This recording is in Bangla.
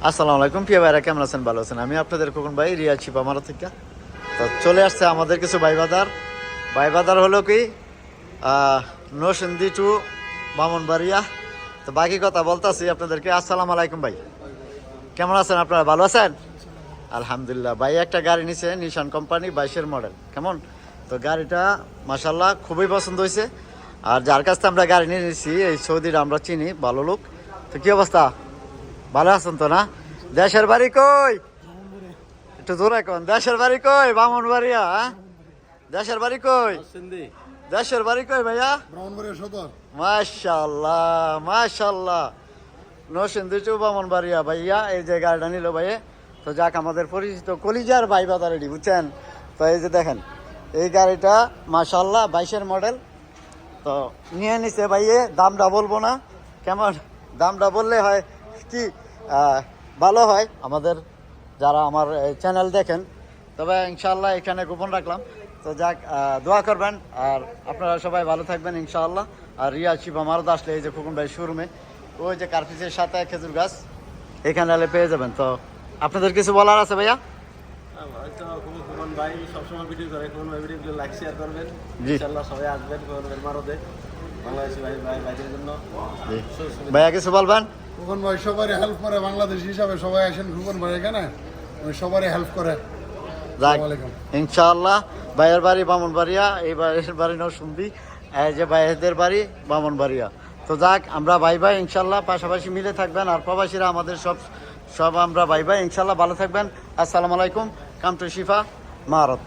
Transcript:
আসসালামু আলাইকুম প্রিয় ভাইরা, কেমন আছেন? ভালো আছেন? আমি আপনাদের খোকন ভাই, রিয়া চিপামারা থেকে। তো চলে আসছে আমাদের কিছু ভাই বাজার হলো কি নরসিংদী টু ব্রাহ্মণবাড়িয়া। তো বাকি কথা বলতেছি আপনাদেরকে। আসসালামু আলাইকুম ভাই, কেমন আছেন আপনারা? ভালো আছেন? আলহামদুলিল্লাহ। ভাই একটা গাড়ি নিছে, নিশান কোম্পানি 22-এর মডেল। কেমন? তো গাড়িটা মাশাল্লাহ খুবই পছন্দ হয়েছে। আর যার কাছ থেকে আমরা গাড়ি নিয়ে নিয়েছি এই সৌদির, আমরা চিনি, ভালো লোক। তো কি অবস্থা, ভালো আছেন তো না? দেশের বাড়ি কই? একটু জোরে কোন। দেশের বাড়ি কই? ব্রাহ্মণবাড়িয়া। দেশের বাড়ি কই? দেশের বাড়ি কই ভাইয়া? মাশাল্লাহ মাশাল্লাহ। নরসিংদী টু ব্রাহ্মণবাড়িয়া ভাইয়া এই যে গাড়িটা নিল ভাইয়ে। তো যাক, আমাদের পরিচিত কলিজার ভাই বাজারেডি, বুঝছেন? তো এই যে দেখেন এই গাড়িটা মাশাল্লাহ 22-এর মডেল। তো নিয়ে নিছে ভাইয়ে। দামটা বলবো না, কেমন? দামটা বললে হয় কি ভালো হয় আমাদের যারা আমার চ্যানেল দেখেন। তবে ইনশাআল্লাহ এখানে গোপন রাখলাম। তো যাক, দোয়া করবেন আর আপনারা সবাই ভালো থাকবেন ইনশাআল্লাহ। আর রিয়া শিবা মারদ আসলে এই যে খোকন ভাই শোরুমে, ওই যে কার্পিসের সাথে খেজুর গাছ, এখানে এলে পেয়ে যাবেন। তো আপনাদের কিছু বলার আছে ভাইয়া? ভাই সবসময় ভিডিও করে, কোন ভাই ভিডিও লাইক শেয়ার করবেন, জি ইনশাআল্লাহ সবাই আসবেন কোন মারদে বাংলাদেশি ভাই ভাইদের জন্য। ভাইয়া কিছু বলবেন? খোকন ভাই সবারই হেল্প করে, বাংলাদেশ হিসাবে সবাই আসেন খোকন ভাই এখানে, সবারই হেল্প করে। যাক ইনশাআল্লাহ। ভাইয়ের বাড়ি ব্রাহ্মণবাড়িয়া, এই ভাইয়ের বাড়ি নরসিংদী, এই যে ভাইয়েদের বাড়ি ব্রাহ্মণবাড়িয়া। তো যাক, আমরা ভাই ভাই ইনশাআল্লাহ, পাশাপাশি মিলে থাকবেন। আর প্রবাসীরা আমাদের সব আমরা ভাই ভাই ইনশাআল্লাহ। ভালো থাকবেন। আসসালামু আলাইকুম। Come to Shifa মারত।